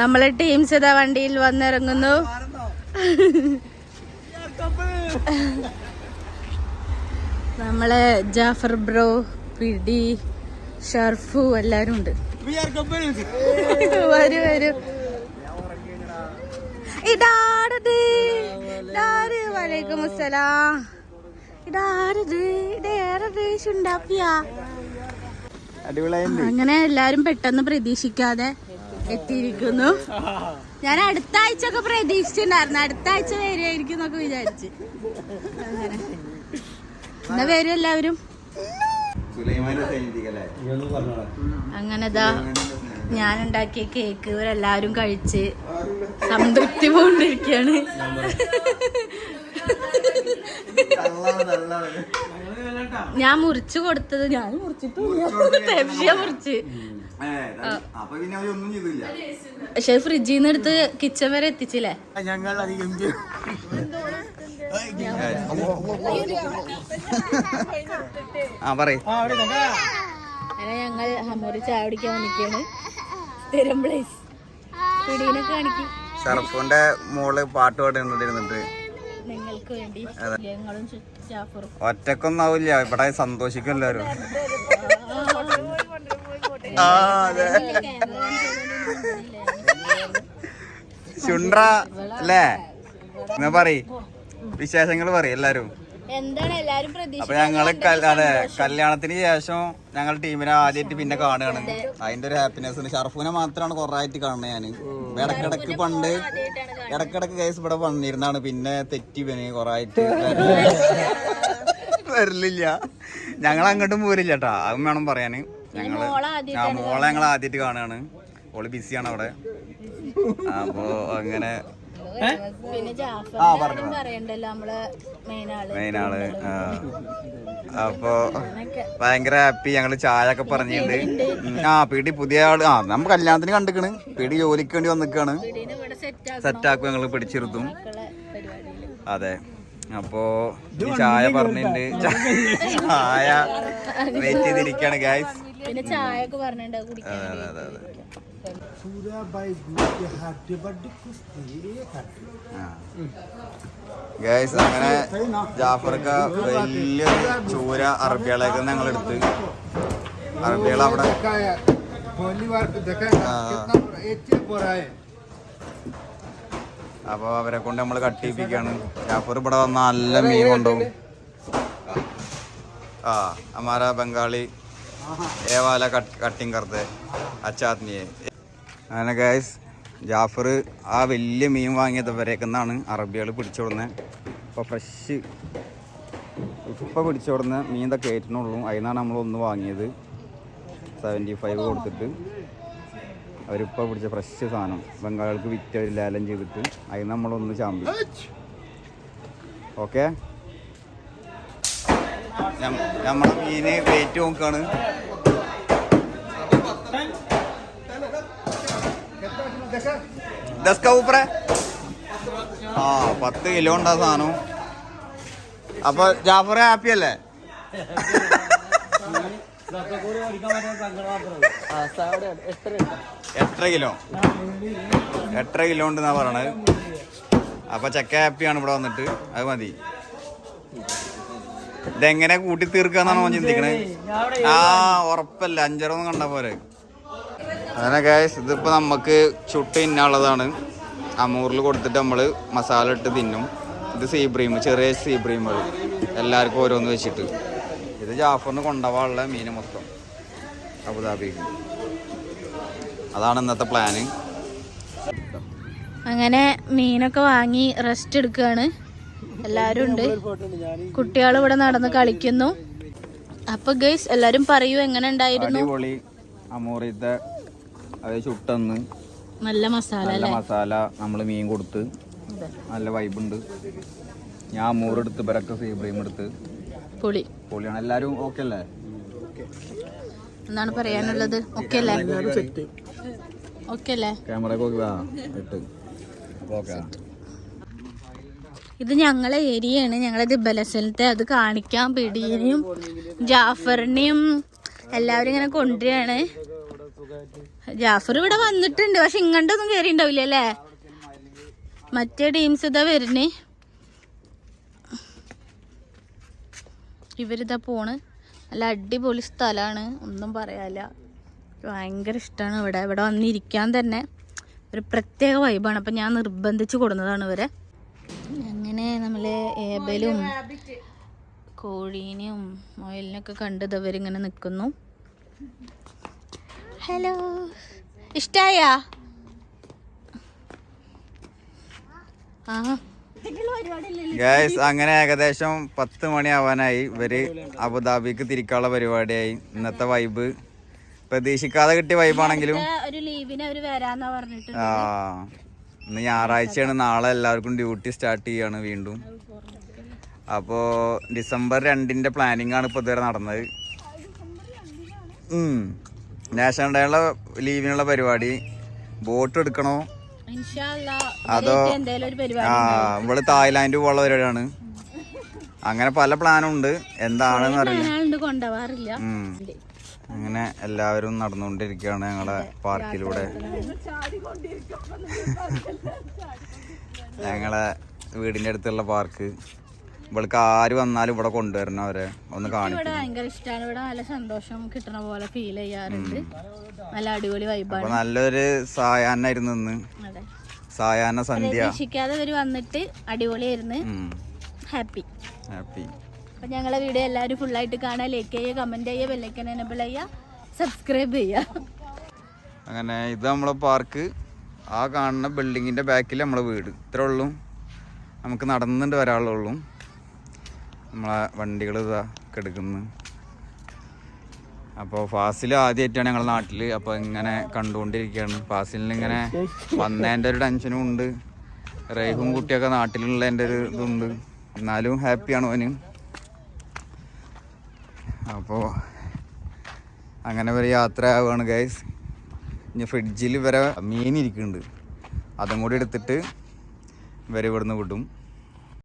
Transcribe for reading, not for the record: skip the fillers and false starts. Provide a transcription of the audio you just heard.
നമ്മളെ ടീംസ് ഇതാ വണ്ടിയിൽ വന്നിറങ്ങുന്നു. നമ്മളെ ജാഫർ ബ്രോ, പിടി, ഷർഫു എല്ലാരും ഉണ്ട്. വരൂ വരൂ. ഇതാരത്? വലൈക്കും അസ്സലാം. ഇതാരത്? ഇതേറത് ശുണ്ടാപ്പിയാ. അങ്ങനെ എല്ലാരും പെട്ടെന്ന് പ്രതീക്ഷിക്കാതെ എത്തിയിരിക്കുന്നു. ഞാൻ അടുത്ത ആഴ്ച ഒക്കെ പ്രതീക്ഷിച്ചിട്ടുണ്ടായിരുന്നു, അടുത്ത ആഴ്ച വരുമായിരിക്കും എന്നൊക്കെ വിചാരിച്ച്. അങ്ങനെ എന്നാ വരും എല്ലാവരും. അങ്ങനെതാ ഞാനുണ്ടാക്കിയ കേക്ക് ഇവരെല്ലാരും കഴിച്ച് സംതൃപ്തി കൊണ്ടിരിക്കുകയാണ്. ഞാൻ മുറിച്ചു കൊടുത്തത് ഞാൻ മുറിച്ചിട്ടില്ല, മുറിച്ച്. പക്ഷെ ഫ്രിഡ്ജിൽ നിന്ന് എടുത്ത് കിച്ചൺ വരെ എത്തിച്ചില്ലേ. ഞങ്ങൾ അധികം അങ്ങനെ ഞങ്ങൾ ഹമ്മൂര് ചായ കുടിക്കാൻ വന്നിക്കാണ്. സ്ഥിരം പ്ലേസ്. പിടീനൊക്കെ കാണിക്കും. ഷർഫുന്റെ മോള് പാട്ട് പാടുന്നുണ്ട് നിങ്ങൾക്ക് വേണ്ടി. ഞങ്ങളും ജാഫറും ഒറ്റക്കൊന്നും ആവില്ല, ഇവിടെ സന്തോഷിക്കും എല്ലാരും. ചുണ്ട്ര അല്ലേ എന്നാ പറയ്, വിശേഷങ്ങൾ പറയും എല്ലാരും. അപ്പൊ ഞങ്ങള് അതെ കല്യാണത്തിന് ശേഷം ഞങ്ങൾ ടീമിനെ ആദ്യമായിട്ട് പിന്നെ കാണുകയാണ്. അതിന്റെ ഒരു ഹാപ്പിനെസ്. ഷർഫുനെ മാത്രമാണ് കുറെ ആയിട്ട് കാണുന്നത് ഞാന്. ഇടക്കിടക്ക് കേസ് ഇവിടെ വന്നിരുന്നാണ്, പിന്നെ തെറ്റി പിന്നെ കുറെ ആയിട്ട് വരലില്ല. ഞങ്ങൾ അങ്ങോട്ടും പോരില്ല കേട്ടാ, അതും വേണം പറയാന്. മോളെ ഞങ്ങൾ ആദ്യമായിട്ട് കാണുകയാണ്. ഓള് ബിസിയാണ് അവിടെ. അപ്പൊ അങ്ങനെ മെയിനാള്. അപ്പൊ ഭയങ്കര ഹാപ്പി. ഞങ്ങള് ചായ ഒക്കെ പറഞ്ഞിട്ടുണ്ട്. പീടി പുതിയ ആള്. നമ്മ കല്യാണത്തിന് കണ്ടിക്കണ്. പീടി ജോലിക്ക് വേണ്ടി വന്നിക്കാണ്. സെറ്റാക്കും, ഞങ്ങള് പിടിച്ചിരുത്തും. അതെ. അപ്പോ ചായ പറഞ്ഞിട്ടുണ്ട്. ചായ വെയിറ്റ് ചെയ്തിരിക്കാണ് ഗൈസ്. അതെ. ഗൈസ് അങ്ങനെ ജാഫർക്ക വലിയൊരു ചൂര അറബികളേക്ക് ഞങ്ങൾ എടുത്ത്. അറബികൾ അവിടെ അപ്പൊ അവരെ കൊണ്ട് നമ്മൾ കട്ടിപ്പിക്കാണ്. ജാഫർ ഇവിടെ വന്ന നല്ല മീൻ കൊണ്ടുപോകും. हमारा बंगाली ये वाला कटिंग करते अच्छा आदमी है. അങ്ങനെ ഗൈസ് ജാഫർ ആ വലിയ മീൻ വാങ്ങിയത് വരേക്കുന്നാണ് അറബികൾ പിടിച്ചോടുന്നത്. ഇപ്പോൾ ഫ്രഷ് ഇപ്പോൾ പിടിച്ചോടുന്ന മീൻ ഇതൊക്കെ കയറ്റുന്നുള്ളൂ. അതിനാണ് നമ്മളൊന്ന് വാങ്ങിയത് 75 കൊടുത്തിട്ട്. അവരിപ്പോൾ പിടിച്ച ഫ്രഷ് സാധനം ബംഗാളികൾക്ക് വിറ്റ് ലേലം ചെയ്തിട്ട് അതിന് നമ്മളൊന്ന് ചാമ്പി. ഓക്കെ, നമ്മളെ മീന് വെയിറ്റ് നോക്കാണ്. ഊപ്പറ 10 കിലോ ഉണ്ടാ സാധനം. അപ്പൊ ജാഫർ ഹാപ്പി അല്ലേ? എത്ര കിലോ ഉണ്ടെന്നാ പറയണത്. അപ്പൊ ചെക്ക ഹാപ്പിയാണ് ഇവിടെ വന്നിട്ട്. അത് മതി. ഇതെങ്ങനെ കൂട്ടി തീർക്കാന്നാണോ ചിന്തിക്കണേ? ഉറപ്പല്ല, 5 കണ്ട പോലെ. അങ്ങനെ ഗൈസ് ഇതിപ്പോൾ നമുക്ക് ചുട്ട് തിന്നാനുള്ളതാണ്. അമൂറിൽ കൊടുത്തിട്ട് നമ്മൾ മസാല ഇട്ട് തിന്നും. ഇത് സീബ്രീം, ചെറിയ സീബ്രീമുകൾ എല്ലാവർക്കും ഓരോന്ന് വെച്ചിട്ട്. ഇത് ജാഫറിന് കൊണ്ടുപോകാനുള്ള മീൻ മൊത്തം അബുദാബിക്ക്. അതാണ് ഇന്നത്തെ പ്ലാന്. അങ്ങനെ മീനൊക്കെ വാങ്ങി റെസ്റ്റ് എടുക്കുകയാണ്. എല്ലാവരും ഉണ്ട്. കുട്ടികൾ ഇവിടെ നടന്ന് കളിക്കുന്നു. അപ്പൊ ഗൈസ് എല്ലാരും പറയൂ എങ്ങനെ ഉണ്ടായിരുന്നു? അടിപൊളി. അമൂറിത്തെ അത് ചുട്ടന്ന് നല്ല മസാല നമ്മൾ മീൻ കൊടുത്ത് നല്ല വൈബുണ്ട്. ഞാൻ അമൂറെടുത്ത് ഇവരൊക്കെ സീബ്രീം എടുത്ത് പൊളിയാണ്. എല്ലാരും ഓക്കെ അല്ലേ? എന്താണ് പറയാനുള്ളത്? ഓക്കെ അല്ലേ? ഓക്കെ അല്ലേ? ക്യാമറ ഇത് ഞങ്ങളെ ഏരിയയാണ്. ഞങ്ങളത് ബലസലത്തെ അത് കാണിക്കാൻ പിടിയും ജാഫറിനെയും എല്ലാവരും ഇങ്ങനെ കൊണ്ടുവരികയാണ്. ജാഫർ ഇവിടെ വന്നിട്ടുണ്ട്, പക്ഷെ ഇങ്ങോട്ടൊന്നും കയറി ഉണ്ടാവില്ല അല്ലേ? മറ്റേ ടീംസ് ഇതാ വരുന്നേ. ഇവരിതാ പോണ്. നല്ല അടിപൊളി സ്ഥലമാണ്, ഒന്നും പറയാല്ല. ഭയങ്കര ഇഷ്ടമാണ് ഇവിടെ. ഇവിടെ വന്നിരിക്കാൻ തന്നെ ഒരു പ്രത്യേക വൈബാണ്. അപ്പം ഞാൻ നിർബന്ധിച്ച് കൊടുന്നതാണ് ഇവരെ. അങ്ങനെ നമ്മൾ ഏബലും കോഴീനെയും മുയലിനൊക്കെ കണ്ടത് അവരിങ്ങനെ നിൽക്കുന്നു. ഹലോ, ഇഷ്ടായാ? ആ ഗൈസ്, അങ്ങനെ ഏകദേശം 10 മണിയാവാനായി. ഇവര് അബുദാബിക്ക് തിരിക്കാനുള്ള പരിപാടിയായി. ഇന്നത്തെ വൈബ് പ്രതീക്ഷിക്കാതെ കിട്ടിയ വൈബാണെങ്കിലും ഒരു ലീവിന് അവര് വരാന്നാ പറഞ്ഞിട്ട്. ഇന്ന് ഞായറാഴ്ചയാണ്. നാളെ എല്ലാവർക്കും ഡ്യൂട്ടി സ്റ്റാർട്ട് ചെയ്യാണ് വീണ്ടും. അപ്പോ ഡിസംബർ 2 പ്ലാനിങ് ആണ് ഇപ്പൊ ഇതുവരെ നടന്നത്. നാഷണൽ ഡേയുള്ള ലീവിനുള്ള പരിപാടി. ബോട്ട് എടുക്കണോ അതോ ഇവിടെ തായ്ലാന്റ് പോലുള്ള പരിപാടിയാണ്. അങ്ങനെ പല പ്ലാനും ഉണ്ട്, എന്താണെന്ന് അറിയില്ല. അങ്ങനെ എല്ലാവരും നടന്നുകൊണ്ടിരിക്കുകയാണ് ഞങ്ങളെ പാർക്കിലൂടെ. ഞങ്ങളെ വീടിന്റെ അടുത്തുള്ള പാർക്ക്. ഇവൾക്ക് ആര് വന്നാലും ഇവിടെ കൊണ്ടുവരണം, അവരെ ഒന്ന് കാണിക്കും. ഭയങ്കര ഇഷ്ടമാണ്. ഇവിടെ നല്ല സന്തോഷം കിട്ടണ പോലെ ഫീൽ ചെയ്യാറുണ്ട്. നല്ല അടിപൊളി വൈബാണ്. നല്ലൊരു സായാഹ്നായിരുന്നു ഇന്ന്. സായാഹ്ന സന്ധ്യ. പ്രതീക്ഷിക്കാതെ ഇവര് വന്നിട്ട് അടിപൊളിയായിരുന്നു. ഹാപ്പി. അപ്പൊ ഞങ്ങളെ വീഡിയോ എല്ലാവരും ഫുള്ളായിട്ട് കാണാൻ, ലൈക്ക് ചെയ്യുക, കമന്റ് ചെയ്യുക, ബെല്ലൈക്കൻ എനേബിൾ ചെയ്യുക, സബ്സ്ക്രൈബ് ചെയ്യുക. അങ്ങനെ ഇത് നമ്മളെ പാർക്ക്. ആ കാണുന്ന ബിൽഡിങ്ങിന്റെ ബാക്കിൽ നമ്മളെ വീട്. ഇത്രേ ഉള്ളൂ, നമുക്ക് നടന്നിട്ട് വരാനുള്ളൂ. നമ്മളെ വണ്ടികൾ ഇതാ കിടക്കുന്നു. അപ്പോൾ ഫാസിൽ ആദ്യമായിട്ടാണ് ഞങ്ങളുടെ നാട്ടിൽ. അപ്പോൾ ഇങ്ങനെ കണ്ടുകൊണ്ടിരിക്കുകയാണ്. ഫാസിലിന് ഇങ്ങനെ വന്നതിൻ്റെ ഒരു ടെൻഷനും ഉണ്ട്. റേഹും കുട്ടിയൊക്കെ നാട്ടിലുള്ളതിൻ്റെ ഒരു ഇതുണ്ട്. എന്നാലും ഹാപ്പിയാണ് അവന്. അപ്പോൾ അങ്ങനെ ഒരു യാത്ര ആവുകയാണ് ഗൈസ്. ഇനി ഫ്രിഡ്ജിൽ വരെ മീൻ ഇരിക്കുന്നുണ്ട്, അതും കൂടി എടുത്തിട്ട് ഇവരെ ഇവിടുന്ന് വിടും.